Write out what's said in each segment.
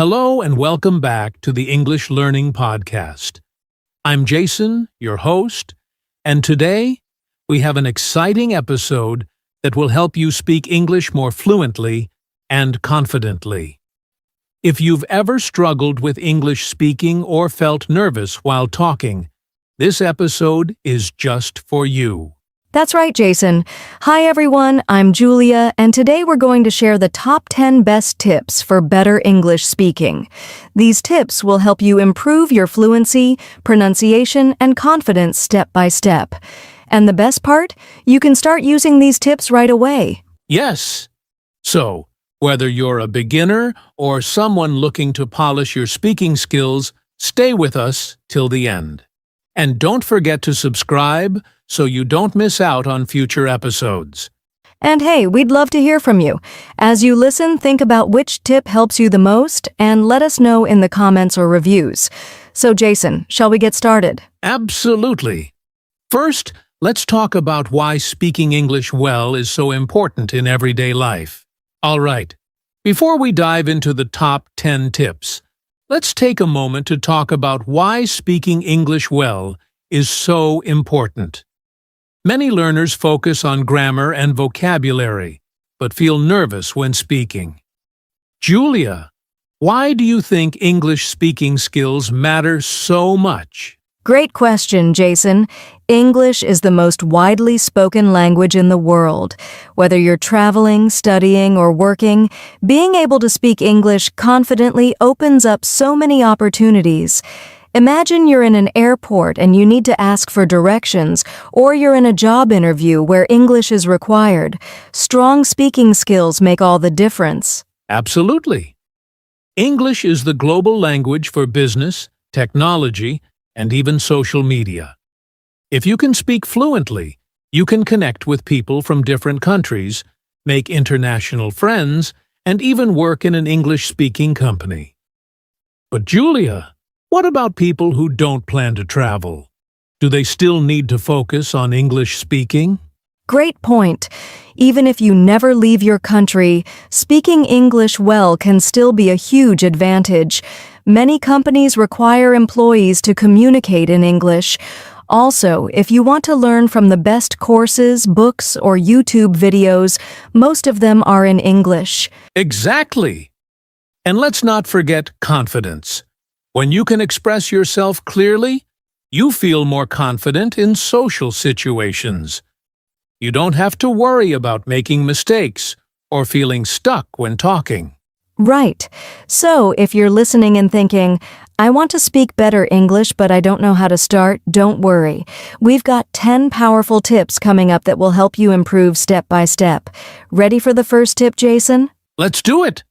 Hello and welcome back to the English Learning Podcast. I'm Jason, your host, and today we have an exciting episode that will help you speak English more fluently and confidently. If you've ever struggled with English speaking or felt nervous while talking, this episode is just for you. That's right, Jason. Hi, everyone. I'm Julia, and today we're going to share the top 10 best tips for better English speaking. These tips will help you improve your fluency, pronunciation, and confidence step by step. And the best part? You can start using these tips right away. Yes. So, whether you're a beginner or someone looking to polish your speaking skills, stay with us till the end. And don't forget to subscribe so you don't miss out on future episodes. And hey, we'd love to hear from you. As you listen, think about which tip helps you the most and let us know in the comments or reviews. So, Jason, shall we get started? Absolutely. First, let's talk about why speaking English well is so important in everyday life. All right, before we dive into the top 10 tips, let's take a moment to talk about why speaking English well is so important. Many learners focus on grammar and vocabulary, but feel nervous when speaking. Julia, why do you think English speaking skills matter so much? Great question, Jason. English is the most widely spoken language in the world. Whether you're traveling, studying, or working, being able to speak English confidently opens up so many opportunities. Imagine you're in an airport and you need to ask for directions, or you're in a job interview where English is required. Strong speaking skills make all the difference. Absolutely. English is the global language for business, technology, and even social media. If you can speak fluently, you can connect with people from different countries, make international friends, and even work in an English-speaking company. But Julia, what about people who don't plan to travel? Do they still need to focus on English speaking? Great point. Even if you never leave your country, speaking English well can still be a huge advantage. Many companies require employees to communicate in English. Also, if you want to learn from the best courses, books, or YouTube videos, most of them are in English. Exactly. And let's not forget confidence. When you can express yourself clearly, you feel more confident in social situations. You don't have to worry about making mistakes or feeling stuck when talking. Right. So, if you're listening and thinking, I want to speak better English, but I don't know how to start, don't worry. We've got 10 powerful tips coming up that will help you improve step by step. Ready for the first tip, Jason? Let's do it!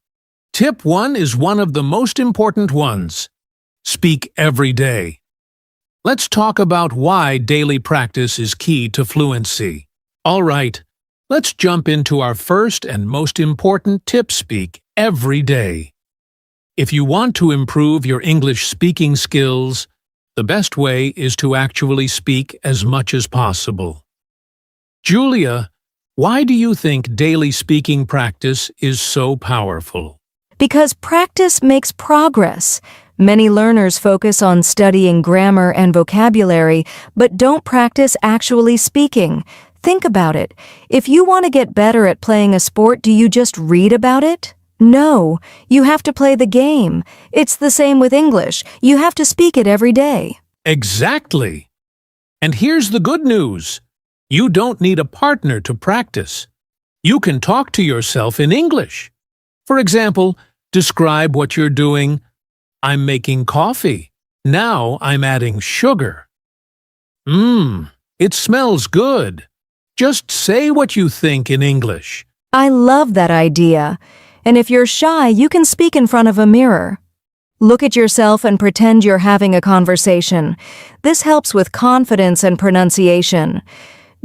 Tip 1 is one of the most important ones. Speak every day. Let's talk about why daily practice is key to fluency. All right, let's jump into our first and most important tip: speak every day. If you want to improve your English speaking skills, the best way is to actually speak as much as possible. Julia, why do you think daily speaking practice is so powerful? Because practice makes progress. Many learners focus on studying grammar and vocabulary, but don't practice actually speaking. Think about it. If you want to get better at playing a sport, do you just read about it? No, you have to play the game. It's the same with English. You have to speak it every day. Exactly. And here's the good news. You don't need a partner to practice. You can talk to yourself in English. For example, describe what you're doing. I'm making coffee. Now I'm adding sugar. It smells good. Just say what you think in English. I love that idea. And if you're shy, you can speak in front of a mirror. Look at yourself and pretend you're having a conversation. This helps with confidence and pronunciation.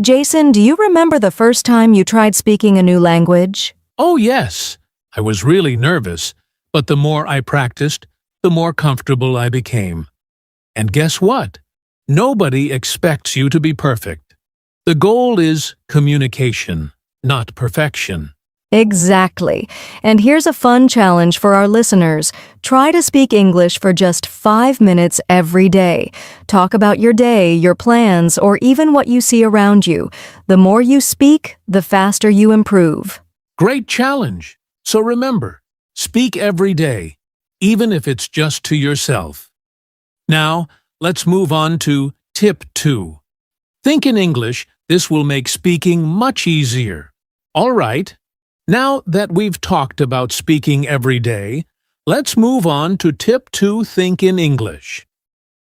Jason, do you remember the first time you tried speaking a new language? Oh, yes. I was really nervous, but the more I practiced, the more comfortable I became. And guess what? Nobody expects you to be perfect. The goal is communication, not perfection. Exactly. And here's a fun challenge for our listeners. Try to speak English for just 5 minutes every day. Talk about your day, your plans, or even what you see around you. The more you speak, the faster you improve. Great challenge! So remember, speak every day, even if it's just to yourself. Now, let's move on to Tip 2. Think in English. This will make speaking much easier. All right. Now that we've talked about speaking every day, let's move on to Tip 2, Think in English.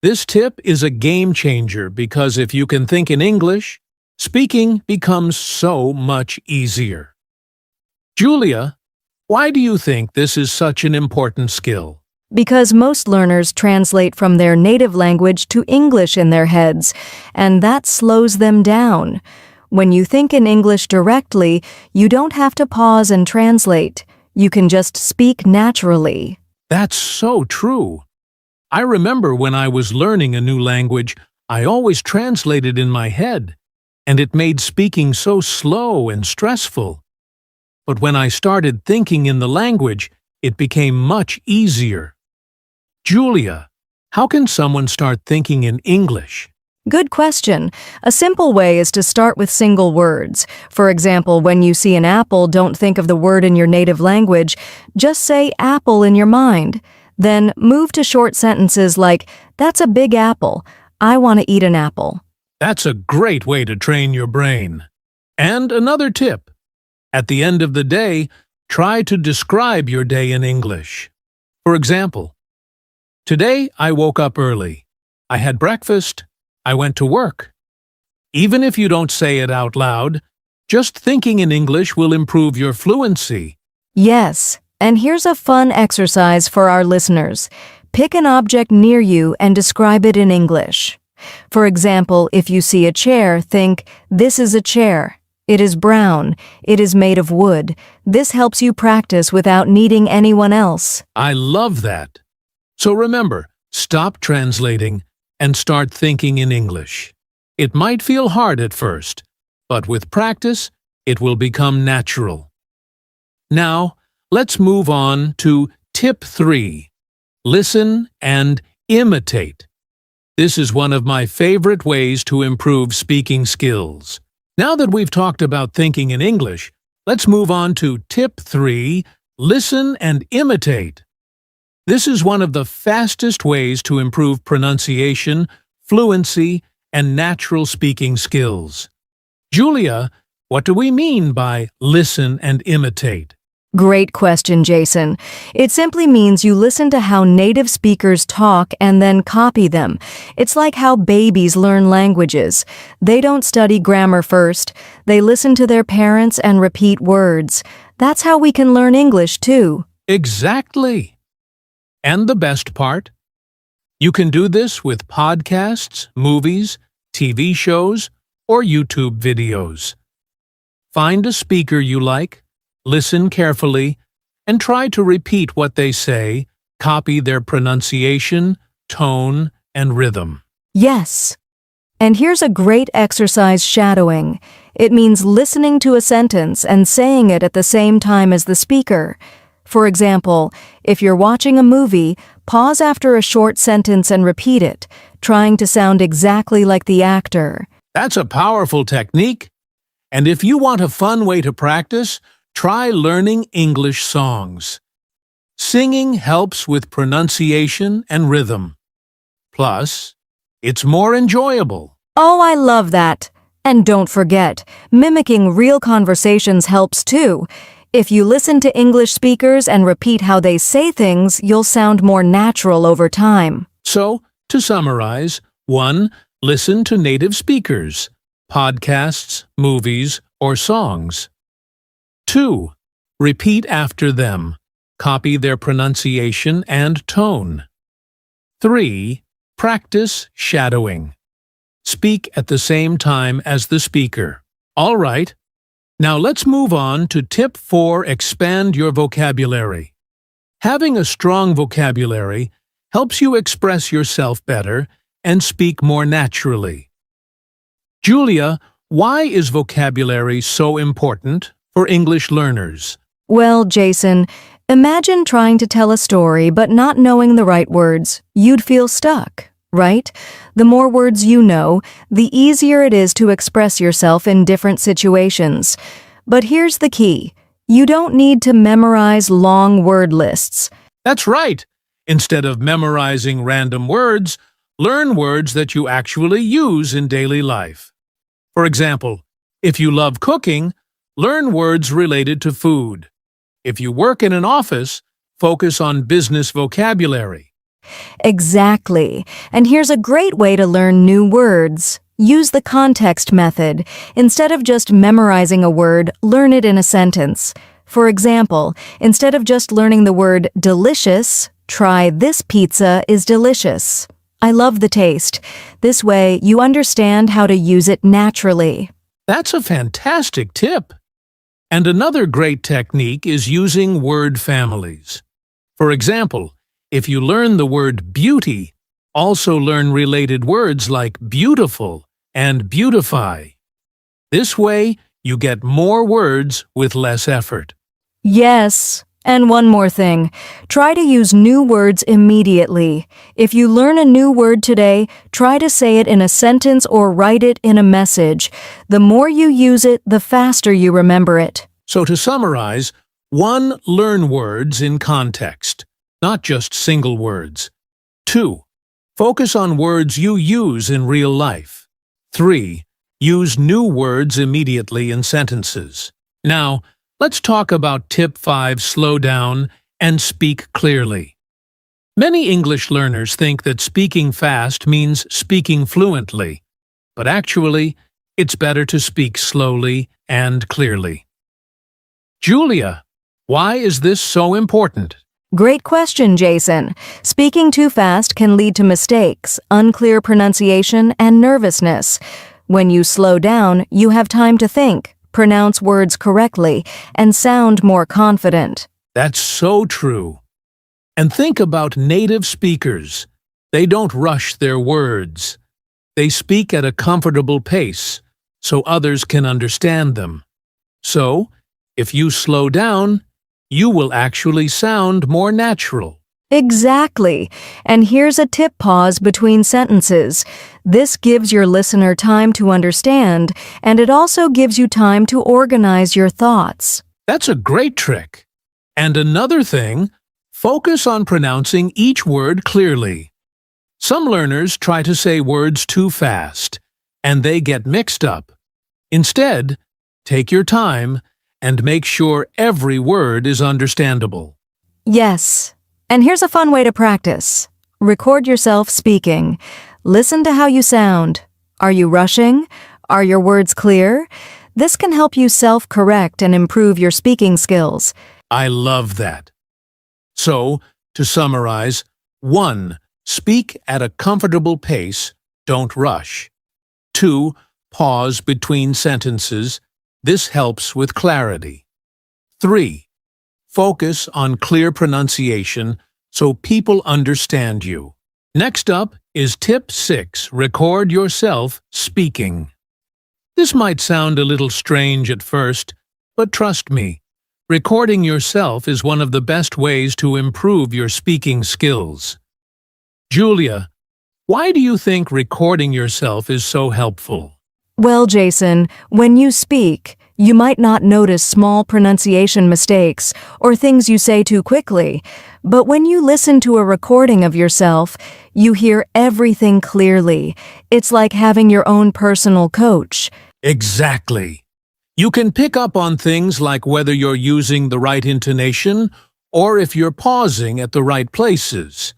This tip is a game changer because if you can think in English, speaking becomes so much easier. Julia, why do you think this is such an important skill? Because most learners translate from their native language to English in their heads, and that slows them down. When you think in English directly, you don't have to pause and translate. You can just speak naturally. That's so true. I remember when I was learning a new language, I always translated in my head, and it made speaking so slow and stressful. But when I started thinking in the language, it became much easier. Julia, how can someone start thinking in English? Good question. A simple way is to start with single words. For example, when you see an apple, don't think of the word in your native language. Just say apple in your mind. Then move to short sentences like, that's a big apple. I want to eat an apple. That's a great way to train your brain. And another tip. At the end of the day, try to describe your day in English. For example, today I woke up early. I had breakfast. I went to work. Even if you don't say it out loud, just thinking in English will improve your fluency. Yes, and here's a fun exercise for our listeners. Pick an object near you and describe it in English. For example, if you see a chair, think, this is a chair. It is brown. It is made of wood. This helps you practice without needing anyone else. I love that. So remember, stop translating and start thinking in English. It might feel hard at first, but with practice, it will become natural. Now, let's move on to Tip 3. Listen and imitate. This is one of my favorite ways to improve speaking skills. Now that we've talked about thinking in English, let's move on to Tip 3. Listen and imitate. This is one of the fastest ways to improve pronunciation, fluency, and natural speaking skills. Julia, what do we mean by listen and imitate? Great question, Jason. It simply means you listen to how native speakers talk and then copy them. It's like how babies learn languages. They don't study grammar first. They listen to their parents and repeat words. That's how we can learn English, too. Exactly. And the best part? You can do this with podcasts, movies, TV shows, or YouTube videos. Find a speaker you like, listen carefully, and try to repeat what they say, copy their pronunciation, tone, and rhythm. Yes. And here's a great exercise, shadowing. It means listening to a sentence and saying it at the same time as the speaker. For example, if you're watching a movie, pause after a short sentence and repeat it, trying to sound exactly like the actor. That's a powerful technique. And if you want a fun way to practice, try learning English songs. Singing helps with pronunciation and rhythm. Plus, it's more enjoyable. Oh, I love that. And don't forget, mimicking real conversations helps too. If you listen to English speakers and repeat how they say things, you'll sound more natural over time. So, to summarize, 1. Listen to native speakers, podcasts, movies, or songs. 2. Repeat after them. Copy their pronunciation and tone. 3. Practice shadowing. Speak at the same time as the speaker. All right. Now let's move on to Tip 4. Expand your vocabulary. Having a strong vocabulary helps you express yourself better and speak more naturally. Julia, why is vocabulary so important for English learners? Well, Jason, imagine trying to tell a story but not knowing the right words. You'd feel stuck, right? The more words you know, the easier it is to express yourself in different situations. But here's the key. You don't need to memorize long word lists. That's right. Instead of memorizing random words, learn words that you actually use in daily life. For example, if you love cooking, learn words related to food. If you work in an office, focus on business vocabulary. Exactly. And here's a great way to learn new words. Use the context method. Instead of just memorizing a word, learn it in a sentence. For example, instead of just learning the word delicious, try "This pizza is delicious." I love the taste. This way, you understand how to use it naturally. That's a fantastic tip. And another great technique is using word families. For example, if you learn the word beauty, also learn related words like beautiful and beautify. This way, you get more words with less effort. Yes. And one more thing. Try to use new words immediately. If you learn a new word today, try to say it in a sentence or write it in a message. The more you use it, the faster you remember it. So to summarize, 1. Learn words in context, not just single words. 2. Focus on words you use in real life. 3. Use new words immediately in sentences. Now, let's talk about tip 5, slow down and speak clearly. Many English learners think that speaking fast means speaking fluently, but actually, it's better to speak slowly and clearly. Julia, why is this so important? Great question, Jason. Speaking too fast can lead to mistakes, unclear pronunciation, and nervousness. When you slow down, you have time to think, pronounce words correctly, and sound more confident. That's so true. And think about native speakers. They don't rush their words. They speak at a comfortable pace, so others can understand them. So, if you slow down, you will actually sound more natural. Exactly. And here's a tip: pause between sentences. This gives your listener time to understand, and it also gives you time to organize your thoughts. That's a great trick. And another thing, focus on pronouncing each word clearly. Some learners try to say words too fast, and they get mixed up. Instead, take your time and make sure every word is understandable. Yes. And here's a fun way to practice. Record yourself speaking. Listen to how you sound. Are you rushing? Are your words clear? This can help you self-correct and improve your speaking skills. I love that. So, to summarize, 1. Speak at a comfortable pace, don't rush. 2. Pause between sentences. This helps with clarity. 3. Focus on clear pronunciation so people understand you. Next up is tip 6, record yourself speaking. This might sound a little strange at first, but trust me, recording yourself is one of the best ways to improve your speaking skills. Julia, why do you think recording yourself is so helpful? Well, Jason, when you speak, you might not notice small pronunciation mistakes or things you say too quickly, but when you listen to a recording of yourself, you hear everything clearly. It's like having your own personal coach. Exactly. You can pick up on things like whether you're using the right intonation or if you're pausing at the right places.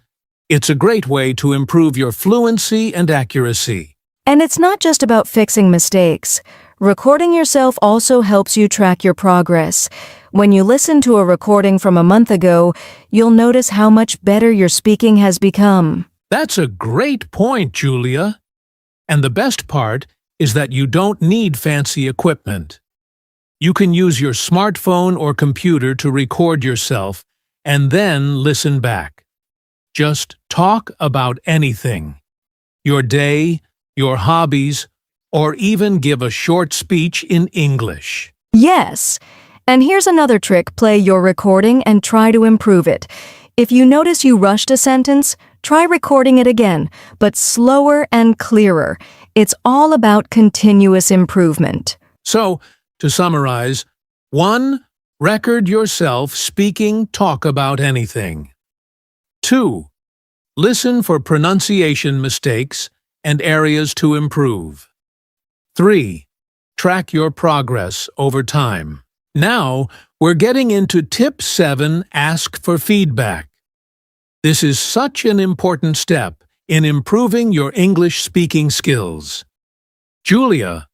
It's a great way to improve your fluency and accuracy. And it's not just about fixing mistakes. Recording yourself also helps you track your progress. When you listen to a recording from a month ago, you'll notice how much better your speaking has become. That's a great point, Julia. And the best part is that you don't need fancy equipment. You can use your smartphone or computer to record yourself and then listen back. Just talk about anything. Your day, your hobbies, or even give a short speech in English. Yes, And here's another trick: play your recording and try to improve it. If you notice you rushed a sentence, try recording it again, but slower and clearer. It's all about continuous improvement. So, to summarize, 1. Record yourself speaking talk about anything. 2. Listen for pronunciation mistakes and areas to improve. 3. Track your progress over time. Now, we're getting into Tip 7, ask for feedback. This is such an important step in improving your English speaking skills. Julia,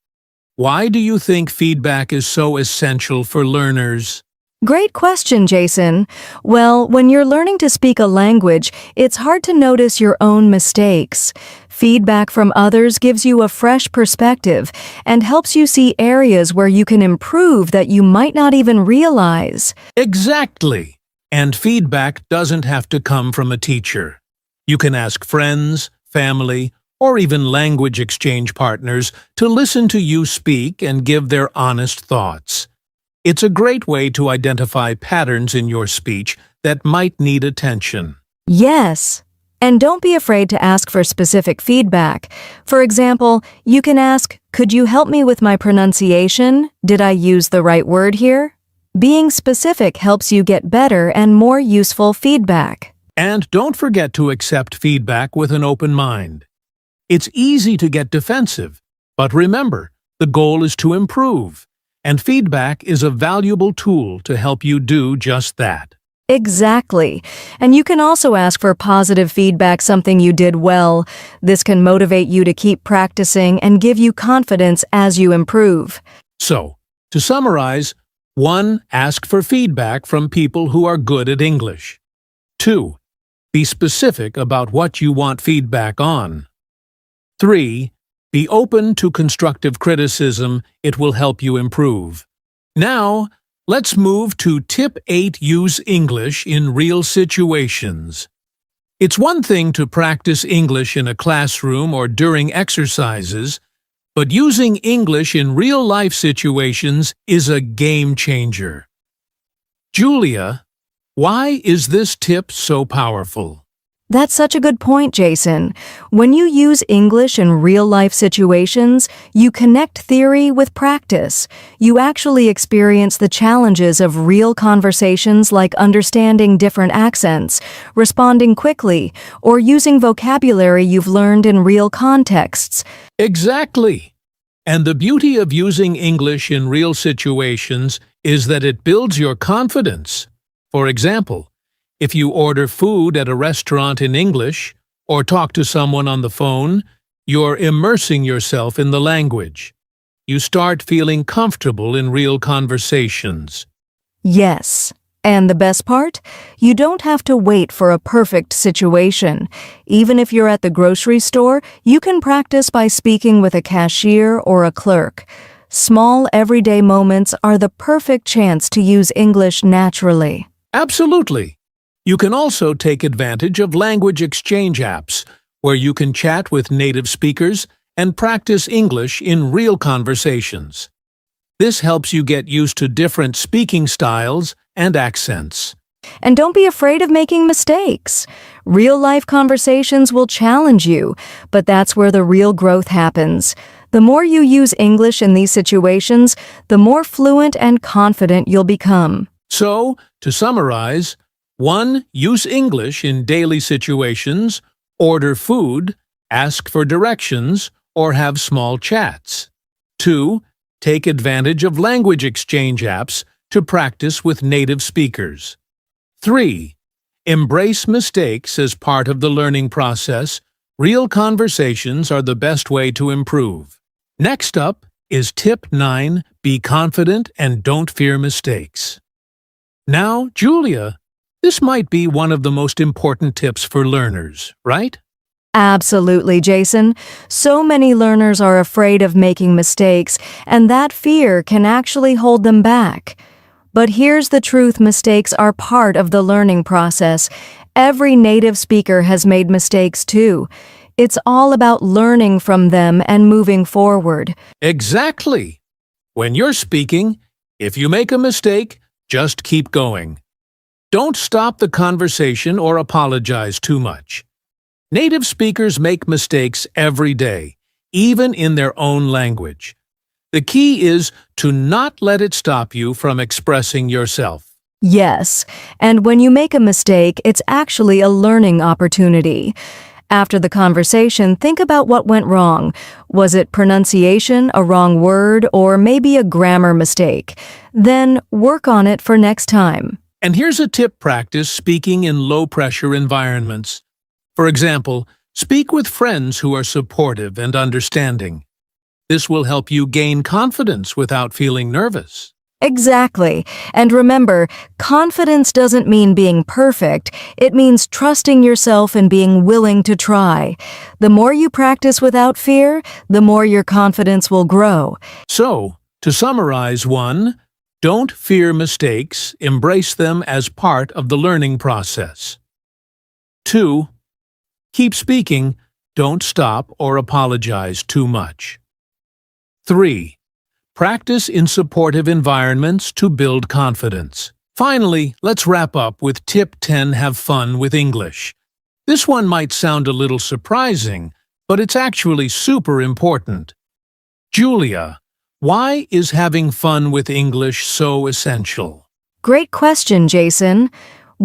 why do you think feedback is so essential for learners? Great question, Jason. Well, when you're learning to speak a language, it's hard to notice your own mistakes. Feedback from others gives you a fresh perspective and helps you see areas where you can improve that you might not even realize. Exactly. And feedback doesn't have to come from a teacher. You can ask friends, family, or even language exchange partners to listen to you speak and give their honest thoughts. It's a great way to identify patterns in your speech that might need attention. Yes. And don't be afraid to ask for specific feedback. For example, you can ask, "Could you help me with my pronunciation? Did I use the right word here?" Being specific helps you get better and more useful feedback. And don't forget to accept feedback with an open mind. It's easy to get defensive, but remember, the goal is to improve, and feedback is a valuable tool to help you do just that. Exactly. And you can also ask for positive feedback, something you did well. This can motivate you to keep practicing and give you confidence as you improve. So, to summarize, 1. Ask for feedback from people who are good at English. 2. Be specific about what you want feedback on. 3. Be open to constructive criticism. It will help you improve. Now, let's move to Tip 8, use English in real situations. It's one thing to practice English in a classroom or during exercises, but using English in real-life situations is a game changer. Julia, why is this tip so powerful? That's such a good point, Jason. When you use English in real-life situations, you connect theory with practice. You actually experience the challenges of real conversations, like understanding different accents, responding quickly, or using vocabulary you've learned in real contexts. Exactly. And the beauty of using English in real situations is that it builds your confidence. For example, if you order food at a restaurant in English or talk to someone on the phone, you're immersing yourself in the language. You start feeling comfortable in real conversations. Yes. And the best part? You don't have to wait for a perfect situation. Even if you're at the grocery store, you can practice by speaking with a cashier or a clerk. Small, everyday moments are the perfect chance to use English naturally. Absolutely. You can also take advantage of language exchange apps, where you can chat with native speakers and practice English in real conversations. This helps you get used to different speaking styles and accents. And don't be afraid of making mistakes. Real-life conversations will challenge you, but that's where the real growth happens. The more you use English in these situations, the more fluent and confident you'll become. So, to summarize, 1. Use English in daily situations, order food, ask for directions, or have small chats. 2. Take advantage of language exchange apps to practice with native speakers. 3. Embrace mistakes as part of the learning process. Real conversations are the best way to improve. Next up is Tip 9, be confident and don't fear mistakes. Now, Julia, this might be one of the most important tips for learners, right? Absolutely, Jason. So many learners are afraid of making mistakes, and that fear can actually hold them back. But here's the truth: mistakes are part of the learning process. Every native speaker has made mistakes too. It's all about learning from them and moving forward. Exactly. When you're speaking, If you make a mistake, just keep going. Don't stop the conversation or apologize too much. Native speakers make mistakes every day, even in their own language. The key is to not let it stop you from expressing yourself. Yes, and when you make a mistake, it's actually a learning opportunity. After the conversation, think about what went wrong. Was it pronunciation, a wrong word, or maybe a grammar mistake? Then work on it for next time. And here's a tip: practice speaking in low-pressure environments. For example, speak with friends who are supportive and understanding. This will help you gain confidence without feeling nervous. Exactly. And remember, confidence doesn't mean being perfect. It means trusting yourself and being willing to try. The more you practice without fear, the more your confidence will grow. So, to summarize: 1. Don't fear mistakes, embrace them as part of the learning process. 2. Keep speaking, don't stop or apologize too much. 3. Practice in supportive environments to build confidence. Finally, let's wrap up with tip 10: have fun with English. This one might sound a little surprising, but it's actually super important. Julia, why is having fun with English so essential? Great question, Jason.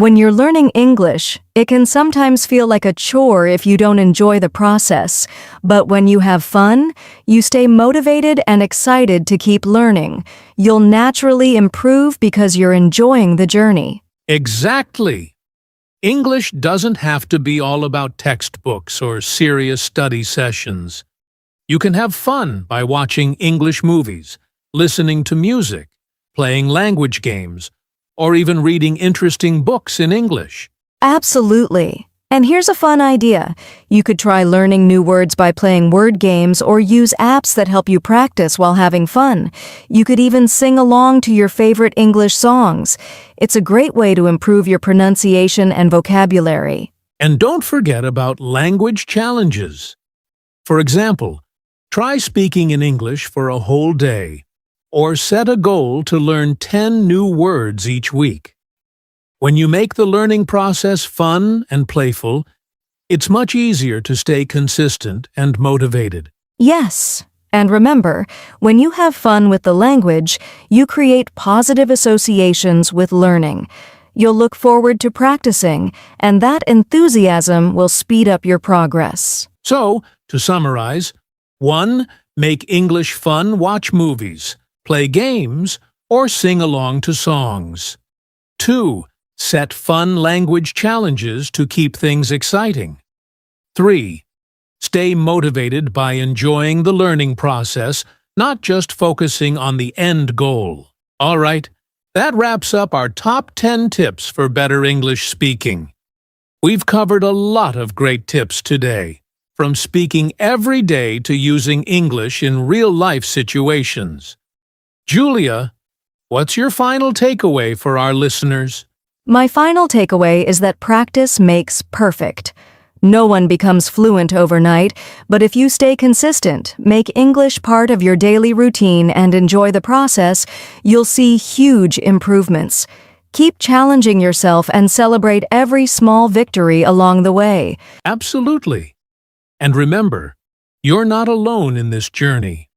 When you're learning English, it can sometimes feel like a chore if you don't enjoy the process. But when you have fun, you stay motivated and excited to keep learning. You'll naturally improve because you're enjoying the journey. Exactly. English doesn't have to be all about textbooks or serious study sessions. You can have fun by watching English movies, listening to music, playing language games, or even reading interesting books in English. Absolutely. And here's a fun idea. You could try learning new words by playing word games or use apps that help you practice while having fun. You could even sing along to your favorite English songs. It's a great way to improve your pronunciation and vocabulary. And don't forget about language challenges. For example, try speaking in English for a whole day, or set a goal to learn 10 new words each week. When you make the learning process fun and playful, it's much easier to stay consistent and motivated. Yes. And remember, when you have fun with the language, you create positive associations with learning. You'll look forward to practicing, and that enthusiasm will speed up your progress. So, to summarize: 1. Make English fun, watch movies, play games, or sing along to songs. 2. Set fun language challenges to keep things exciting. 3. Stay motivated by enjoying the learning process, not just focusing on the end goal. All right, that wraps up our top 10 tips for better English speaking. We've covered a lot of great tips today, from speaking every day to using English in real-life situations. Julia, what's your final takeaway for our listeners? My final takeaway is that practice makes perfect. No one becomes fluent overnight, but if you stay consistent, make English part of your daily routine, and enjoy the process, you'll see huge improvements. Keep challenging yourself and celebrate every small victory along the way. Absolutely. And remember, you're not alone in this journey.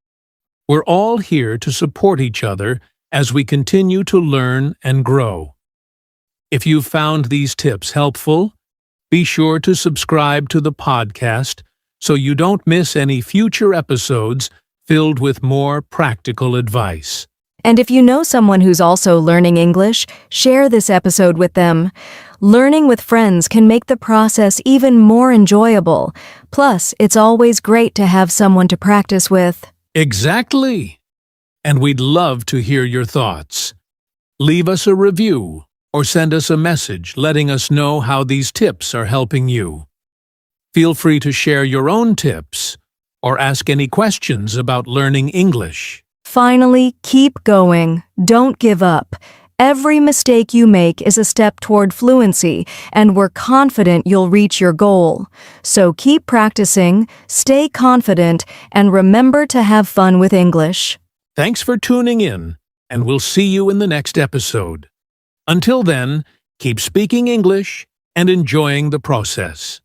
We're all here to support each other as we continue to learn and grow. If you've found these tips helpful, be sure to subscribe to the podcast so you don't miss any future episodes filled with more practical advice. And if you know someone who's also learning English, share this episode with them. Learning with friends can make the process even more enjoyable. Plus, it's always great to have someone to practice with. Exactly. And we'd love to hear your thoughts. Leave us a review or send us a message letting us know how these tips are helping you. Feel free to share your own tips or ask any questions about learning English. Finally, keep going. Don't give up. Every mistake you make is a step toward fluency, and we're confident you'll reach your goal. So keep practicing, stay confident, and remember to have fun with English. Thanks for tuning in. and we'll see you in the next episode. Until then, keep speaking English and enjoying the process.